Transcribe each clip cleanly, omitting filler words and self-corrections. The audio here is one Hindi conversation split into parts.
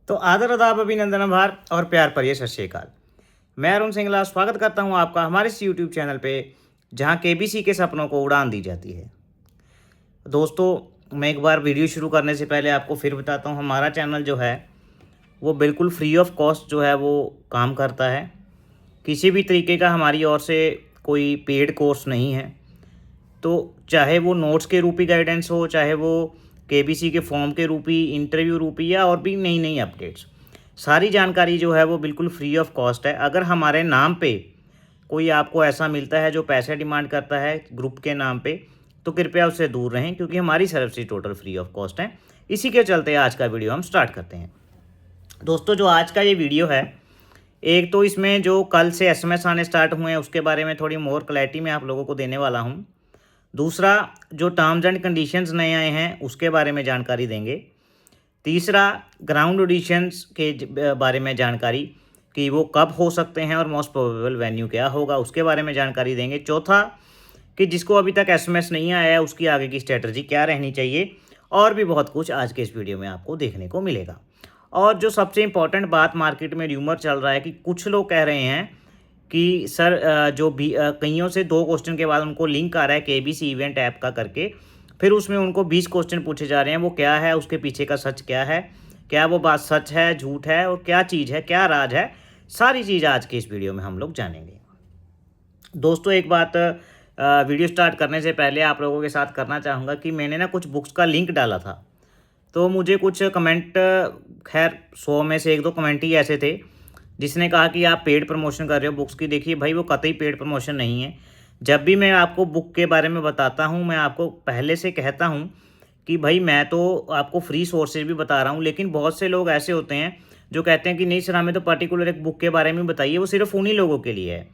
तो आदर अदाब अभिनंदन आभार और प्यार भरी सत श्री अकाल। मैं अरुण सिंगला स्वागत करता हूं आपका हमारे इस यूट्यूब चैनल पे जहां केबीसी के सपनों को उड़ान दी जाती है। दोस्तों, मैं एक बार वीडियो शुरू करने से पहले आपको फिर बताता हूं, हमारा चैनल जो है वो बिल्कुल फ्री ऑफ कॉस्ट जो है वो काम करता है। किसी भी तरीके का हमारी ओर से कोई पेड कोर्स नहीं है। तो चाहे वो नोट्स के रूपी गाइडेंस हो, चाहे वो केबीसी के फॉर्म के रूपी, इंटरव्यू रूपी या और भी नई नई अपडेट्स, सारी जानकारी जो है वो बिल्कुल फ्री ऑफ कॉस्ट है। अगर हमारे नाम पे कोई आपको ऐसा मिलता है जो पैसे डिमांड करता है ग्रुप के नाम पे, तो कृपया उससे दूर रहें, क्योंकि हमारी service total free of cost है। इसी के चलते आज का वीडियो हम स्टार्ट करते हैं। दोस्तों, जो आज का ये वीडियो है, एक तो इसमें जो कल से एसएमएस आने स्टार्ट हुए हैं उसके बारे में थोड़ी मोर क्लैरिटी मैं आप लोगों को देने वाला हूँ। दूसरा, जो टर्म्स एंड कंडीशंस नए आए हैं उसके बारे में जानकारी देंगे। तीसरा, ग्राउंड ऑडिशंस के बारे में जानकारी कि वो कब हो सकते हैं और मोस्ट प्रोबेबल वेन्यू क्या होगा उसके बारे में जानकारी देंगे। चौथा, कि जिसको अभी तक एसएमएस नहीं आया है उसकी आगे की स्ट्रेटजी क्या रहनी चाहिए, और भी बहुत कुछ आज के इस वीडियो में आपको देखने को मिलेगा। और जो सबसे इम्पॉर्टेंट बात, मार्केट में र्यूमर चल रहा है कि कुछ लोग कह रहे हैं कि सर जो भी कईयों से 2 क्वेश्चन के बाद उनको लिंक आ रहा है केबीसी इवेंट ऐप का करके, फिर उसमें उनको 20 क्वेश्चन पूछे जा रहे हैं। वो क्या है, उसके पीछे का सच क्या है, क्या वो बात सच है, झूठ है, और क्या चीज़ है, क्या राज है, सारी चीज़ आज के इस वीडियो में हम लोग जानेंगे। दोस्तों, एक बात वीडियो स्टार्ट करने से पहले आप लोगों के साथ करना चाहूँगा कि मैंने ना कुछ बुक्स का लिंक डाला था, तो मुझे कुछ कमेंट, खैर 100 में से 1-2 कमेंट ही ऐसे थे जिसने कहा कि आप पेड प्रमोशन कर रहे हो बुक्स की। देखिए भाई, वो कतई पेड प्रमोशन नहीं है। जब भी मैं आपको बुक के बारे में बताता हूँ, मैं आपको पहले से कहता हूँ कि भाई मैं तो आपको फ्री सोर्सेज भी बता रहा हूँ, लेकिन बहुत से लोग ऐसे होते हैं जो कहते हैं कि नहीं सर, हमें तो पर्टिकुलर एक बुक के बारे में बताइए। वो सिर्फ उन्हीं लोगों के लिए है।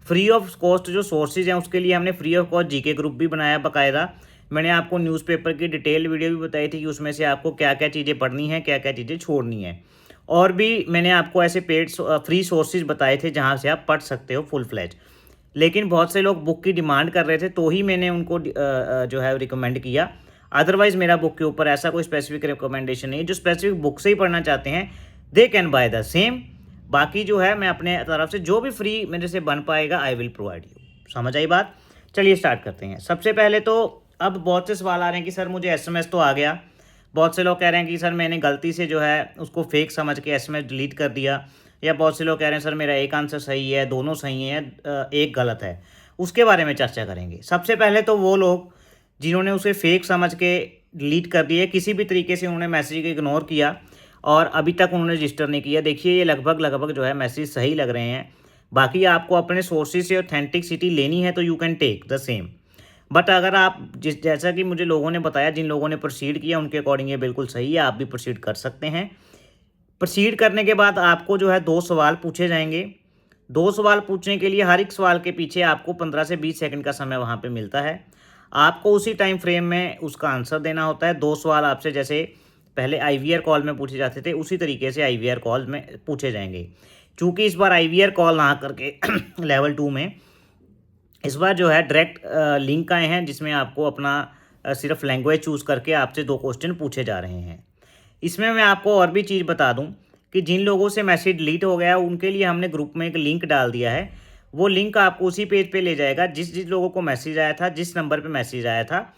फ्री ऑफ कॉस्ट जो सोर्सेज हैं उसके लिए हमने free of cost GK group भी बनाया बाकायदा। मैंने आपको न्यूज़पेपर की डिटेल वीडियो भी बताई थी कि उसमें से आपको क्या क्या चीज़ें पढ़नी है, क्या क्या चीज़ें छोड़नी है। और भी मैंने आपको ऐसे पेड फ्री सोर्सेज बताए थे जहाँ से आप पढ़ सकते हो फुल फ्लैज। लेकिन बहुत से लोग बुक की डिमांड कर रहे थे, तो ही मैंने उनको जो है रिकमेंड किया। अदरवाइज़ मेरा बुक के ऊपर ऐसा कोई स्पेसिफिक रिकमेंडेशन नहीं है। जो स्पेसिफिक बुक से ही पढ़ना चाहते हैं they can by the same. बाकी जो है मैं अपने तरफ से जो भी फ्री मेरे से बन पाएगा आई विल प्रोवाइड यू। समझ आई बात? चलिए स्टार्ट करते हैं। सबसे पहले तो अब बहुत से सवाल आ रहे हैं कि सर मुझे एसएमएस तो आ गया। बहुत से लोग कह रहे हैं कि सर मैंने गलती से जो है उसको फेक समझ के एसएमएस डिलीट कर दिया, या बहुत से लोग कह रहे हैं सर मेरा एक आंसर सही है, दोनों सही हैं, एक गलत है। उसके बारे में चर्चा करेंगे। सबसे पहले तो वो लोग जिन्होंने उसे फेक समझ के डिलीट कर दिया, किसी भी तरीके से उन्होंने मैसेज को इग्नोर किया और अभी तक उन्होंने रजिस्टर नहीं किया। देखिए, ये लगभग जो है मैसेज सही लग रहे हैं। बाकी आपको अपने सोर्सेज से ऑथेंटिसिटी लेनी है तो you can take the same. But अगर आप जैसा कि मुझे लोगों ने बताया, जिन लोगों ने प्रोसीड किया उनके अकॉर्डिंग ये बिल्कुल सही है, आप भी प्रोसीड कर सकते हैं। प्रोसीड करने के बाद आपको जो है 2 सवाल पूछे जाएंगे। 2 सवाल पूछने के लिए हर एक सवाल के पीछे आपको 15 से 20 सेकंड का समय वहाँ पे मिलता है। आपको उसी टाइम फ्रेम में उसका आंसर देना होता है। 2 सवाल आपसे जैसे पहले आईवीआर कॉल में पूछे जाते थे उसी तरीके से आईवीआर कॉल में पूछे जाएंगे। चूँकि इस बार आईवीआर कॉल ना करके लेवल 2 में इस बार जो है डायरेक्ट लिंक आए हैं, जिसमें आपको अपना सिर्फ लैंग्वेज चूज़ करके आपसे 2 क्वेश्चन पूछे जा रहे हैं। इसमें मैं आपको और भी चीज़ बता दूं कि जिन लोगों से मैसेज डिलीट हो गया उनके लिए हमने ग्रुप में एक लिंक डाल दिया है। वो लिंक आपको उसी पेज पे ले जाएगा। जिस जिस लोगों को मैसेज आया था, जिस नंबर पे मैसेज आया था,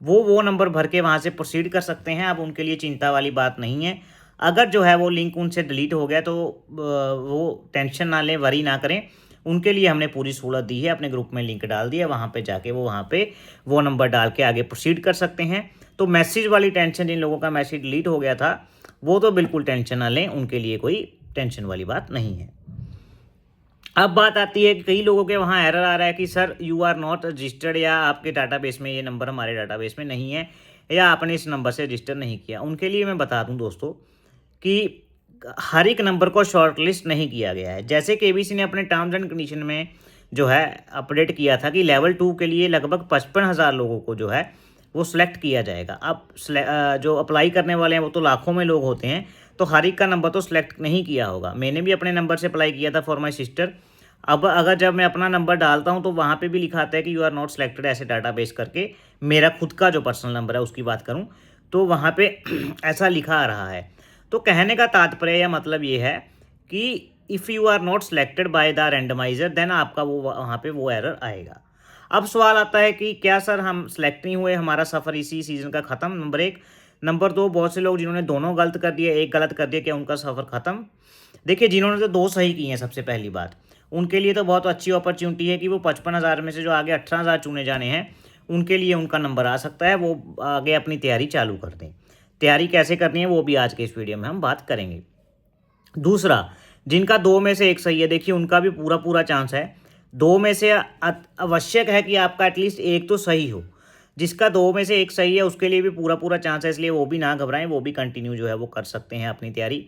वो नंबर भर के वहाँ से प्रोसीड कर सकते हैं। अब उनके लिए चिंता वाली बात नहीं है। अगर जो है वो लिंक उनसे डिलीट हो गया तो वो टेंशन ना लें, वरी ना करें। उनके लिए हमने पूरी सहूलत दी है, अपने ग्रुप में लिंक डाल दिया, वहाँ पे जाके वो नंबर डाल के आगे प्रोसीड कर सकते हैं। तो मैसेज वाली टेंशन, जिन लोगों का मैसेज डिलीट हो गया था वो तो बिल्कुल टेंशन ना लें, उनके लिए कोई टेंशन वाली बात नहीं है। अब बात आती है कि कई लोगों के वहाँ एरर आ रहा है कि sir you are not registered, या आपके डाटाबेस में ये नंबर हमारे डाटाबेस में नहीं है, या आपने इस नंबर से रजिस्टर नहीं किया। उनके लिए मैं बता दूं दोस्तों कि हर एक नंबर को शॉर्टलिस्ट नहीं किया गया है। जैसे केबीसी ने अपने टर्म्स एंड कंडीशन में जो है अपडेट किया था कि लेवल 2 के लिए लगभग 55,000 लोगों को जो है वो सिलेक्ट किया जाएगा। अब जो अप्लाई करने वाले हैं वो तो लाखों में लोग होते हैं, तो हर एक का नंबर तो सिलेक्ट नहीं किया होगा। मैंने भी अपने नंबर से अप्लाई किया था फॉर माई सिस्टर। अब अगर जब मैं अपना नंबर डालता हूं तो वहाँ पे भी लिखा आता है कि यू आर नॉट सिलेक्टेड ऐसे डाटाबेस करके। मेरा खुद का जो पर्सनल नंबर है उसकी बात करूँ तो वहाँ पे ऐसा लिखा आ रहा है। तो कहने का तात्पर्य या मतलब ये है कि if you are not selected by the randomiser then आपका वो वहाँ पे वो एरर आएगा। अब सवाल आता है कि क्या सर हम सेलेक्ट नहीं हुए, हमारा सफ़र इसी सीज़न का ख़त्म, नंबर एक। नंबर दो, बहुत से लोग जिन्होंने दोनों गलत कर दिया, एक गलत कर दिया, क्या उनका सफ़र ख़त्म? देखिए, जिन्होंने तो दो सही किए हैं, सबसे पहली बात, उनके लिए तो बहुत अच्छी अपॉर्चुनिटी है कि वो 55,000 में से जो आगे 18,000 चुने जाने हैं, उनके लिए उनका नंबर आ सकता है, वो आगे अपनी तैयारी चालू कर दें। तैयारी कैसे करनी है वो भी आज के इस वीडियो में हम बात करेंगे। दूसरा, जिनका दो में से एक सही है, देखिए उनका भी पूरा पूरा चांस है। दो में से आवश्यक है कि आपका एटलीस्ट एक तो सही हो। जिसका दो में से एक सही है उसके लिए भी पूरा पूरा चांस है, इसलिए वो भी ना घबराएं, वो भी कंटिन्यू जो है वो कर सकते हैं अपनी तैयारी।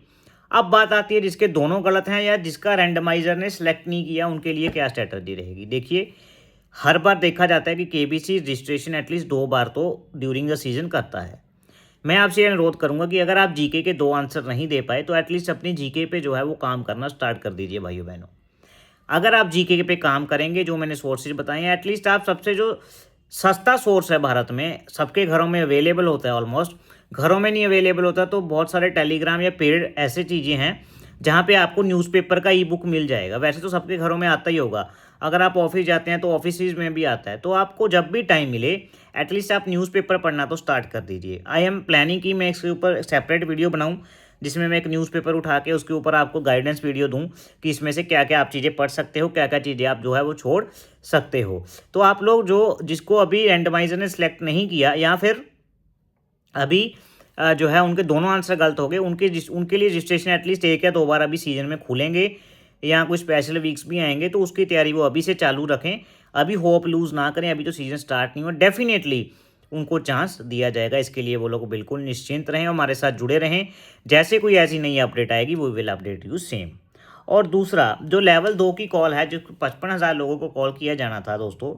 अब बात आती है जिसके दोनों गलत हैं या जिसका रैंडमाइजर ने सेलेक्ट नहीं किया, उनके लिए क्या स्ट्रैटेजी रहेगी। देखिए, हर बार देखा जाता है कि केबीसी रजिस्ट्रेशन एटलीस्ट 2 बार तो ड्यूरिंग द सीजन करता है। मैं आपसे अनुरोध करूंगा कि अगर आप जीके के 2 आंसर नहीं दे पाए तो एटलीस्ट अपनी जीके पे जो है वो काम करना स्टार्ट कर दीजिए भाइयों बहनों। अगर आप जीके पे काम करेंगे, जो मैंने सोर्सेज बताए हैं, एटलीस्ट आप सबसे जो सस्ता सोर्स है भारत में, सबके घरों में अवेलेबल होता है, ऑलमोस्ट घरों में नहीं अवेलेबल होता तो बहुत सारे टेलीग्राम या पेड ऐसे चीज़ें हैं जहाँ पे आपको न्यूज़पेपर का ई बुक मिल जाएगा। वैसे तो सबके घरों में आता ही होगा, अगर आप ऑफिस जाते हैं तो ऑफिस में भी आता है। तो आपको जब भी टाइम मिले एटलीस्ट आप न्यूज़पेपर पढ़ना तो स्टार्ट कर दीजिए। आई एम प्लानिंग कि मैं इसके ऊपर सेपरेट वीडियो बनाऊँ जिसमें मैं एक न्यूज़पेपर उठा के उसके ऊपर आपको गाइडेंस वीडियो दूं कि इसमें से क्या क्या आप चीज़ें पढ़ सकते हो, क्या क्या चीज़ें आप जो है वो छोड़ सकते हो। तो आप लोग जो जिसको अभी रैंडमाइजर ने सेलेक्ट नहीं किया या फिर अभी जो है उनके दोनों आंसर गलत हो गए, उनके लिए रजिस्ट्रेशन एटलीस्ट 1 या 2 बार अभी सीजन में खुलेंगे या कुछ स्पेशल वीक्स भी आएंगे, तो उसकी तैयारी वो अभी से चालू रखें। अभी होप लूज़ ना करें, अभी तो सीजन स्टार्ट नहीं हुआ, डेफिनेटली उनको चांस दिया जाएगा। इसके लिए वो लोग बिल्कुल निश्चिंत रहें और हमारे साथ जुड़े रहें। जैसे कोई ऐसी नई अपडेट आएगी वो विल अपडेट यू सेम। और दूसरा, जो लेवल 2 की कॉल है, जो 55,000 लोगों को कॉल किया जाना था दोस्तों,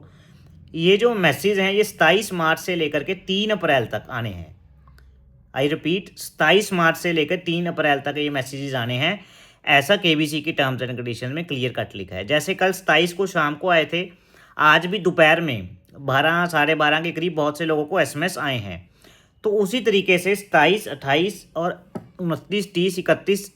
ये जो मैसेज हैं ये 27 मार्च से लेकर के 3 अप्रैल तक आने हैं। आई रिपीट, 27 मार्च से लेकर 3 अप्रैल तक ये मैसेजेस आने हैं, ऐसा केबीसी की टर्म्स एंड कंडीशन में क्लियर कट लिखा है। जैसे कल 27 को शाम को आए थे, आज भी दोपहर में 12 साढ़े 12 के करीब बहुत से लोगों को एसएमएस आए हैं। तो उसी तरीके से 27, 28 और 29, 30, 31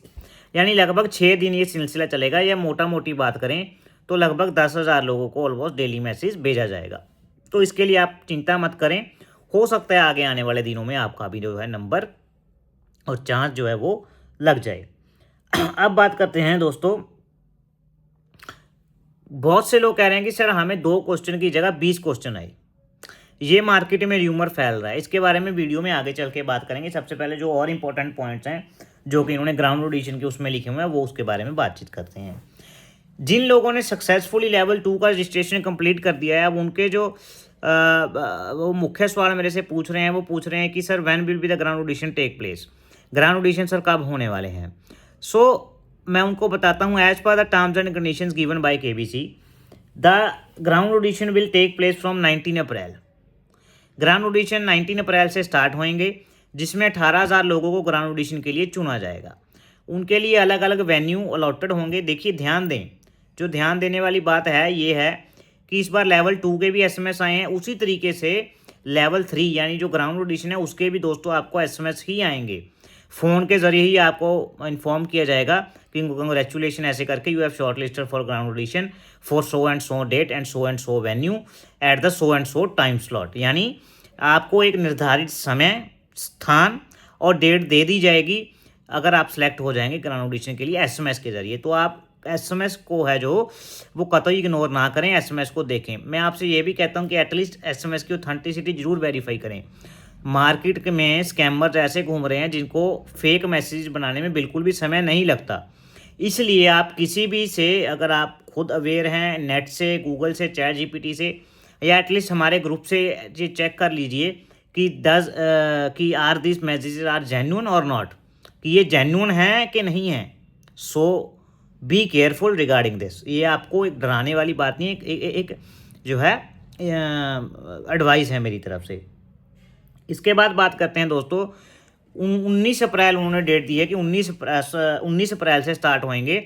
यानी लगभग 6 दिन ये सिलसिला चलेगा। या मोटा मोटी बात करें तो लगभग 10,000 लोगों को ऑलमोस्ट डेली मैसेज भेजा जाएगा। तो इसके लिए आप चिंता मत करें, हो सकता है आगे आने वाले दिनों में आपका भी जो है नंबर और चांस जो है वो लग जाए। अब बात करते हैं दोस्तों, बहुत से लोग कह रहे हैं कि सर हमें 2 क्वेश्चन की जगह 20 क्वेश्चन आए। ये मार्केट में र्यूमर फैल रहा है, इसके बारे में वीडियो में आगे चल के बात करेंगे। सबसे पहले जो और इंपॉर्टेंट पॉइंट्स हैं जो कि इन्होंने ग्राउंड ऑडिशन के उसमें लिखे हुए हैं वो उसके बारे में बातचीत करते हैं। जिन लोगों ने सक्सेसफुली लेवल 2 का रजिस्ट्रेशन कंप्लीट कर दिया है, अब उनके जो वो मुख्य सवाल मेरे से पूछ रहे हैं, वो पूछ रहे हैं कि sir when will be the ground audition take place, ground audition sir कब होने वाले हैं। सो मैं उनको बताता हूँ, as per the terms and conditions given by KBC the ground audition will take place from 19 April. Ground audition 19 अप्रैल से स्टार्ट होंगे, जिसमें 18,000 लोगों को ग्राउंड ऑडिशन के लिए चुना जाएगा। उनके लिए अलग अलग वेन्यू अलॉटेड होंगे। देखिए, ध्यान दें, जो ध्यान देने वाली बात है ये है कि इस बार लेवल 2 के भी एसएमएस आए हैं, उसी तरीके से लेवल 3 यानी जो ग्राउंड ऑडिशन है उसके भी दोस्तों आपको एसएमएस ही आएंगे। फ़ोन के ज़रिए ही आपको इन्फॉर्म किया जाएगा कि कंग्रेचुलेशन ऐसे करके you have shortlisted for ground audition for so and so date and so venue at the so and so time slot. यानी आपको एक निर्धारित समय, स्थान और डेट दे दी जाएगी अगर आप सेलेक्ट हो जाएंगे ग्राउंड ऑडिशन के लिए एसएमएस के ज़रिए। तो आप एसएमएस को है जो वो कतई इग्नोर ना करें, एसएमएस को देखें। मैं आपसे ये भी कहता हूँ कि एटलीस्ट एसएमएस की ऑथेंटिसिटी जरूर वेरीफाई करें। मार्केट में स्कैमर्स ऐसे घूम रहे हैं जिनको फेक मैसेज बनाने में बिल्कुल भी समय नहीं लगता। इसलिए आप किसी भी से, अगर आप खुद अवेयर हैं, नेट से, गूगल से, चैट जीपीटी से या एटलीस्ट हमारे ग्रुप से ये चेक कर लीजिए कि are this messages are genuine और नॉट, कि ये जेन्युइन है कि नहीं है। So be careful regarding this. ये आपको एक डराने वाली बात नहीं है, एक जो है एडवाइस है मेरी तरफ से। इसके बाद बात करते हैं दोस्तों, 19 अप्रैल उन्होंने डेट दी है कि 19 अप्रैल से स्टार्ट होंगे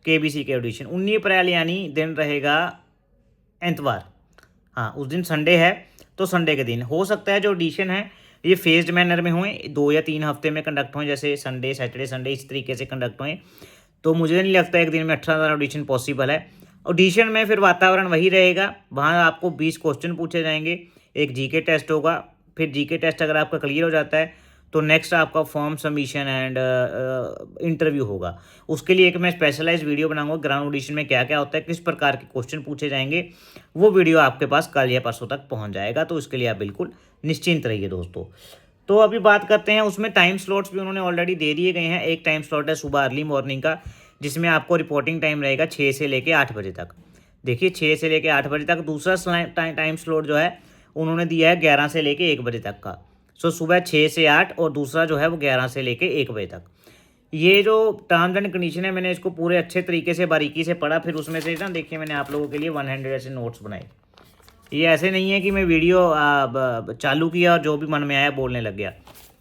केबीसी के ऑडिशन। 19 अप्रैल यानी दिन रहेगा एतवार, हाँ उस दिन संडे है, तो संडे के दिन हो सकता है जो ऑडिशन है ये फेज्ड मैनर में हुए, 2 या 3 हफ्ते में कंडक्ट हुए, जैसे संडे सैटरडे संडे इस तरीके से कंडक्ट हुए। तो मुझे नहीं लगता एक दिन में 18,000 ऑडिशन पॉसिबल है। ऑडिशन में फिर वातावरण वही रहेगा, वहाँ आपको 20 क्वेश्चन पूछे जाएंगे, एक जीके टेस्ट होगा, फिर जीके टेस्ट अगर आपका क्लियर हो जाता है तो नेक्स्ट आपका फॉर्म सबमिशन एंड इंटरव्यू होगा। उसके लिए एक मैं स्पेशलाइज्ड वीडियो बनाऊंगा, ग्राउंड ऑडिशन में क्या क्या होता है, किस प्रकार के क्वेश्चन पूछे जाएंगे, वो वीडियो आपके पास कल या परसों तक पहुंच जाएगा। तो इसके लिए आप बिल्कुल निश्चिंत रहिए दोस्तों। तो अभी बात करते हैं, उसमें टाइम स्लॉट्स भी उन्होंने ऑलरेडी दे दिए गए हैं। एक टाइम स्लॉट है सुबह अर्ली मॉर्निंग का, जिसमें आपको रिपोर्टिंग टाइम रहेगा 6 से लेकर 8 बजे तक। देखिए 6 से लेकर 8 बजे तक। दूसरा टाइम स्लॉट जो है उन्होंने दिया है 11 से लेकर 1 बजे तक का। सो सुबह 6 से 8 और दूसरा जो है वो 11 से लेकर 1 बजे तक। ये जो टर्म्स एंड कंडीशन है, मैंने इसको पूरे अच्छे तरीके से बारीकी से पढ़ा, फिर उसमें से ना देखिए मैंने आप लोगों के लिए 100 ऐसे नोट्स बनाए। ये ऐसे नहीं है कि मैं वीडियो चालू किया और जो भी मन में आया बोलने लग गया।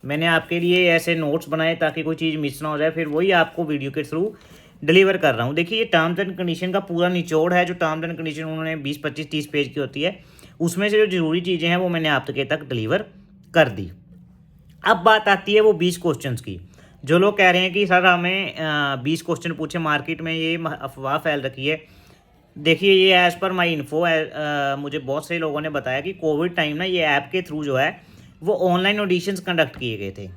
मैंने आपके लिए ऐसे नोट्स बनाए ताकि कोई चीज़ मिस ना हो जाए, फिर वही आपको वीडियो के थ्रू डिलीवर कर रहा हूँ। देखिए ये टर्म्स एंड कंडीशन का पूरा निचोड़ है। जो टर्म्स एंड कंडीशन उन्होंने 20, 25, 30 पेज की होती है, उसमें से जो ज़रूरी चीज़ें हैं वो मैंने आप तक डिलीवर कर दी। अब बात आती है वो 20 क्वेश्चंस की। जो लोग कह रहे हैं कि सर हमें 20 क्वेश्चन पूछे, मार्केट में ये अफवाह फैल रखी है। देखिए ये एज़ पर माई इन्फो मुझे बहुत से लोगों ने बताया कि कोविड टाइम ना ये ऐप के थ्रू जो है वो ऑनलाइन ऑडिशंस कंडक्ट किए गए थे।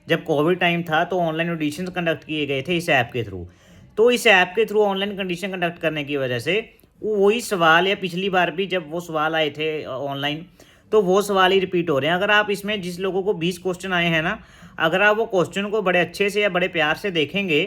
जब कोविड टाइम था तो ऑनलाइन ऑडिशंस कंडक्ट किए गए थे इस ऐप के थ्रू। तो इस ऐप के थ्रू ऑनलाइन कंडीशन कंडक्ट करने की वजह से वही सवाल, या पिछली बार भी जब वो सवाल आए थे ऑनलाइन, तो वो सवाल ही रिपीट हो रहे हैं। अगर आप इसमें जिस लोगों को 20 क्वेश्चन आए हैं ना, अगर आप वो क्वेश्चन को बड़े अच्छे से या बड़े प्यार से देखेंगे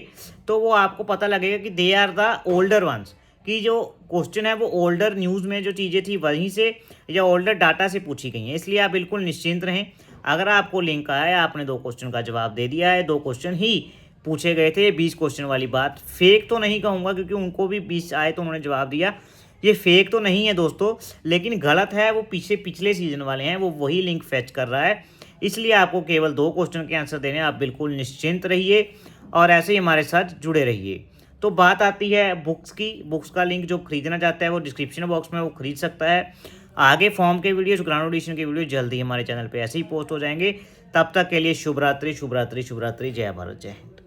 तो वो आपको पता लगेगा कि they are the older ones, कि जो क्वेश्चन है वो ओल्डर न्यूज़ में जो चीज़ें थी वहीं से या ओल्डर डाटा से पूछी गई हैं। इसलिए आप बिल्कुल निश्चिंत रहें। अगर आपको लिंक आया है, आपने 2 क्वेश्चन का जवाब दे दिया है, 2 क्वेश्चन ही पूछे गए थे, 20 क्वेश्चन वाली बात फेक तो नहीं कहूँगा क्योंकि उनको भी 20 आए तो उन्होंने जवाब दिया। ये फेक तो नहीं है दोस्तों, लेकिन गलत है। वो पिछले सीजन वाले हैं, वो वही लिंक फेच कर रहा है। इसलिए आपको केवल 2 क्वेश्चन के आंसर देने, आप बिल्कुल निश्चिंत रहिए और ऐसे ही हमारे साथ जुड़े रहिए। तो बात आती है बुक्स की। बुक्स का लिंक जो खरीदना चाहता है वो डिस्क्रिप्शन बॉक्स में वो खरीद सकता है। आगे फॉर्म के वीडियोस, ग्राउंड ऑडिशन के वीडियो जल्दी हमारे चैनल पे ऐसे ही पोस्ट हो जाएंगे। तब तक के लिए शुभ रात्रि, शुभ रात्रि, शुभ रात्रि। जय भारत, जय हिंद।